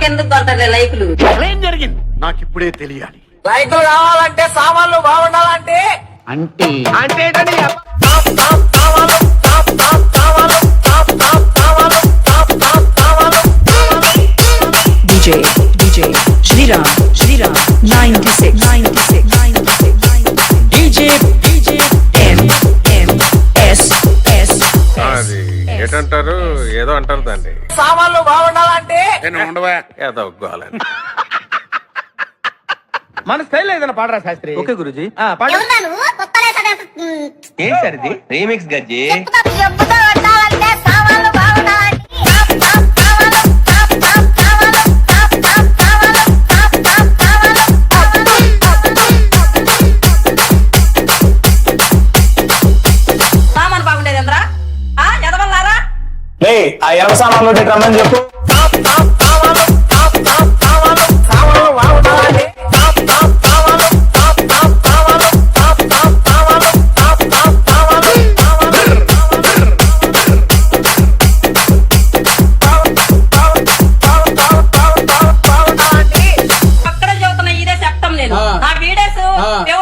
నాకెందుకు కొడతారు లైకులు? ఏం జరిగింది నాకు ఇప్పుడే తెలియాలి. లైకులు కావాలంటే సామాన్లు బాగుండాలంటే అంటే అంటే DJ Shriram 96 DJ MS అది ఏటంటారు ఏదో అంటారు దాన్ని. సామాన్లు బాగుండాలంటే ఉండవా ఏదో ఒప్పుకోవాలని. మన స్టైల్ ఏదైనా పాడరా శాస్త్రి? ఓకే గురుజీ. పాడు. ఏం సార్ ఇది? రీమిక్స్ గజ్జి. సామాన్ బాగుండేది ఎంద్రా? ఎదవల్లారా ఆ ఎర్ర సామాన్లు రమ్మని చెప్పు. సామాన్లు బాగుండాలంటే అక్కడే చదువుతున్నా, ఇదే చెప్తాం నేను. నా వీడియోస్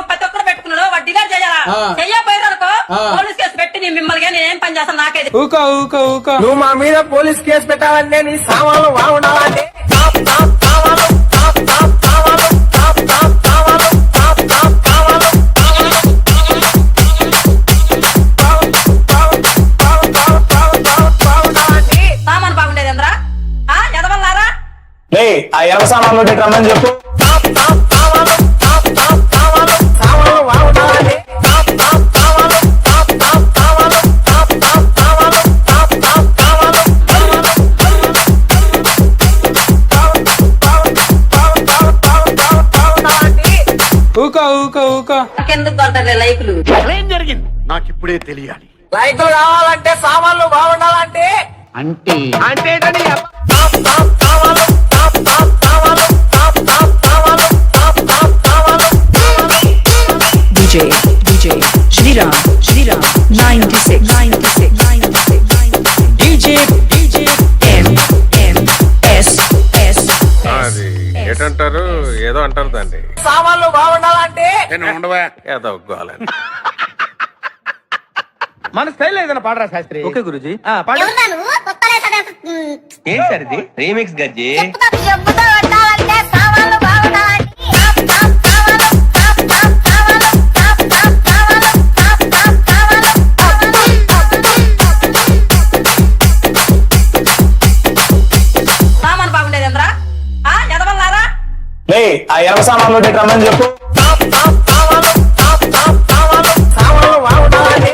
ప్రతి ఒక్కరు పెట్టుకున్నాడు, వాడు డిలీట్ చేయాలా? చెయ్యపోయారనుకో పోలీస్ కేసు పెట్టి మిమ్మల్ని నేనేం పని చేస్తాను నాకే. నువ్వు మా మీద పోలీస్ కేసు పెట్టాలంటే నీ సామాన్లు బాగుండాలంటే సామాన్ బాగుండేది ఎంద్రా? ఎదవల్లారా ఆ ఎర్ర సామాన్లు రమ్మని చెప్పు. సామాన్లు బాగుండాలంటే నాకెందుకు కొడతారు లైకులు? ఏం జరిగింది నాకు ఇప్పుడే తెలియాలి. లైకులు కావాలంటే సామాన్లు బాగుండాలంటే అంటే అంటే DJ Shriram 96 DJ MS అది ఏటంటారు ఏదో అంటారు దాన్ని. సామాన్లు బాగుండాలంటే ఉండవా ఏదో ఒప్పుకోవాలని. మన స్టైల్ ఏదైనా పాడరా శాస్త్రి? ఓకే గురుజీ. పాడు. ఏం సార్ ఇది? రీమిక్స్ గజ్జి. సామాన్ బాగుండేది ఎంద్రా? ఎదవల్లారా ఆ ఎర్ర సామాన్లు రమ్మని చెప్పు. సామాన్లు బాగుండాలంటే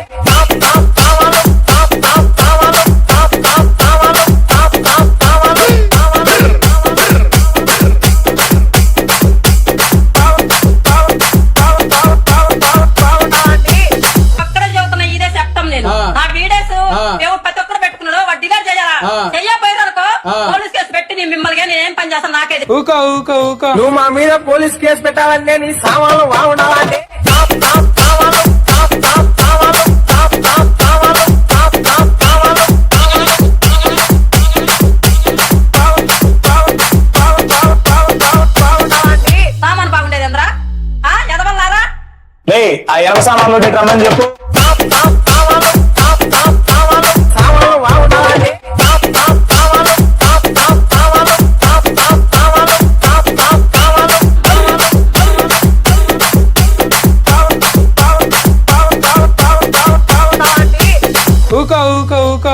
అక్కడే చదువుతున్నా, ఇదే చెప్తాం నేను. నా వీడియోస్ ప్రతి ఒక్కరు పెట్టుకున్నాడు, వాడు డిలీట్ చేయాలా? చెయ్యపోయారనుకో పోలీస్ కేసు పెట్టి మిమ్మల్ని నేనేం పని చేస్తాను నాకే. నువ్వు మా మీద పోలీస్ కేసు పెట్టాలంటే నీ సామాన్లు బాగుండాలంటే సామాన్ బాగుండేది ఎంద్రా? ఎదవల్లారా ఆ ఎర్ర సామాన్లు రమ్మని చెప్పు. సామాన్లు బాగుండాలంటే ఊక